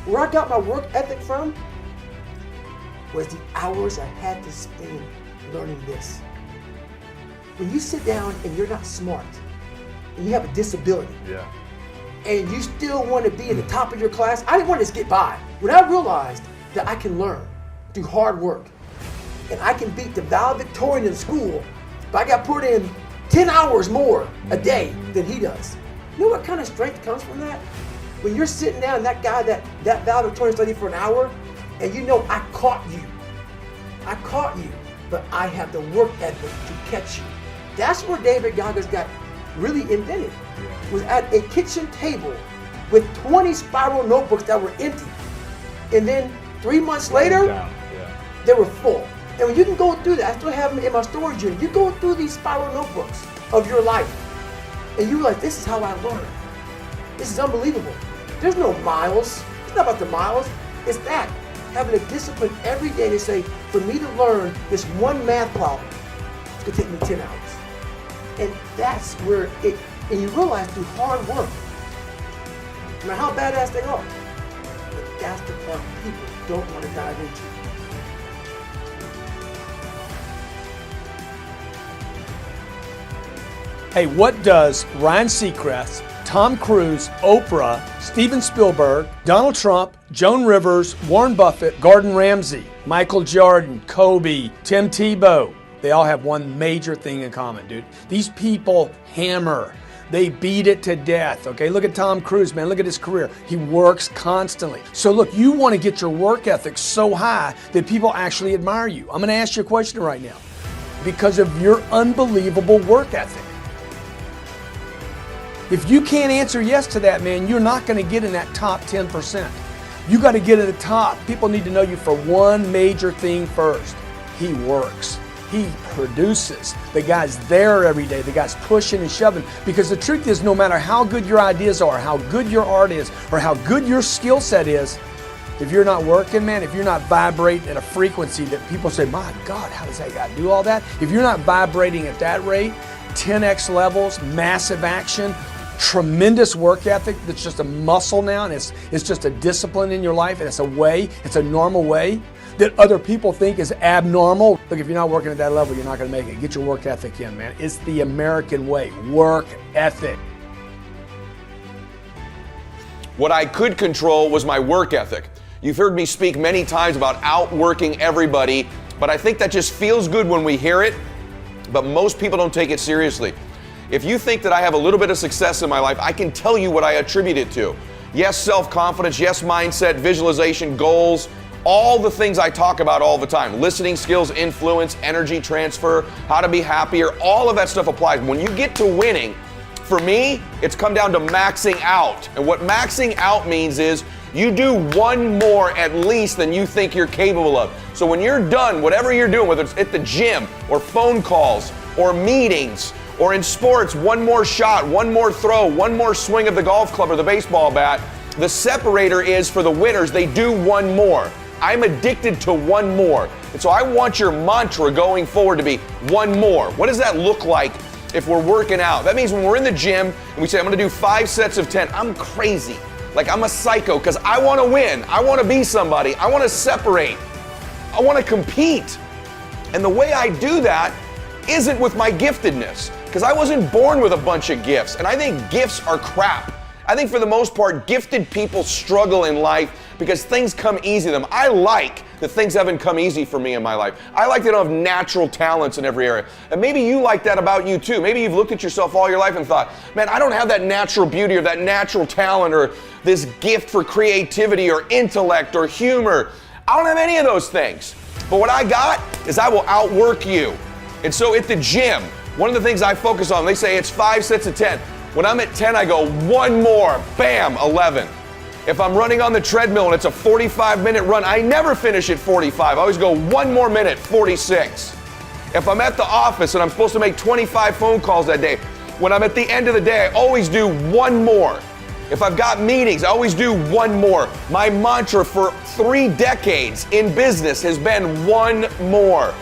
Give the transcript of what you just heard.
Where I got my work ethic from was the hours I had to spend learning this. When you sit down and you're not smart, and you have a disability, and you still want to be at the top of your class, I didn't want to just get by. When I realized that I can learn through hard work, and I can beat the valedictorian in school, but I got put in 10 hours more a day than he does. You know what kind of strength comes from that? When you're sitting down, that guy, that valedictorian studied for an hour, and you know I caught you, but I have the work ethic to catch you. That's where David Goggins got really invented, was at a kitchen table with 20 spiral notebooks that were empty. And then 3 months later, they were full. And when you can go through that, I still have them in my storage unit. You go through these spiral notebooks of your life, and you realize, this is how I learn. This is unbelievable. There's no miles. It's not about the miles. It's that, having a discipline every day to say, for me to learn this one math problem, it's gonna take me 10 hours. And that's where and you realize through hard work, no matter how badass they are, but that's the part people don't want to dive into. Hey, what does Ryan Seacrest, Tom Cruise, Oprah, Steven Spielberg, Donald Trump, Joan Rivers, Warren Buffett, Gordon Ramsay, Michael Jordan, Kobe, Tim Tebow, they all have one major thing in common, dude. These people hammer. They beat it to death, okay? Look at Tom Cruise, man. Look at his career. He works constantly. So look, you want to get your work ethic so high that people actually admire you. I'm going to ask you a question right now. Because of your unbelievable work ethic. If you can't answer yes to that, man, you're not going to get in that top 10%. You got to get at the top. People need to know you for one major thing first. He works. He produces. The guy's there every day. The guy's pushing and shoving. Because the truth is, no matter how good your ideas are, how good your art is, or how good your skill set is, if you're not working, man, if you're not vibrating at a frequency that people say, my God, how does that guy do all that? If you're not vibrating at that rate, 10x levels, massive action, tremendous work ethic that's just a muscle now, and it's just a discipline in your life, and it's a way, it's a normal way that other people think is abnormal. Look, if you're not working at that level, you're not going to make it. Get your work ethic in, man. It's the American way. Work ethic. What I could control was my work ethic. You've heard me speak many times about outworking everybody, but I think that just feels good when we hear it, but most people don't take it seriously. If you think that I have a little bit of success in my life, I can tell you what I attribute it to. Yes, self-confidence, yes, mindset, visualization, goals, all the things I talk about all the time. Listening skills, influence, energy transfer, how to be happier, all of that stuff applies. When you get to winning, for me, it's come down to maxing out. And what maxing out means is you do one more at least than you think you're capable of. So when you're done, whatever you're doing, whether it's at the gym or phone calls or meetings or in sports, one more shot, one more throw, one more swing of the golf club or the baseball bat, the separator is for the winners, they do one more. I'm addicted to one more. And so I want your mantra going forward to be one more. What does that look like if we're working out? That means when we're in the gym and we say, I'm gonna do 5 sets of 10, I'm crazy. Like I'm a psycho because I wanna win. I wanna be somebody. I wanna separate. I wanna compete. And the way I do that isn't with my giftedness, because I wasn't born with a bunch of gifts. And I think gifts are crap. I think for the most part, gifted people struggle in life because things come easy to them. I like that things haven't come easy for me in my life. I like that I don't have natural talents in every area. And maybe you like that about you too. Maybe you've looked at yourself all your life and thought, man, I don't have that natural beauty or that natural talent or this gift for creativity or intellect or humor. I don't have any of those things. But what I got is I will outwork you. And so at the gym, one of the things I focus on, they say it's 5 sets of 10. When I'm at 10, I go one more, bam, 11. If I'm running on the treadmill and it's a 45-minute run, I never finish at 45. I always go one more minute, 46. If I'm at the office and I'm supposed to make 25 phone calls that day, when I'm at the end of the day, I always do one more. If I've got meetings, I always do one more. My mantra for 3 decades in business has been one more.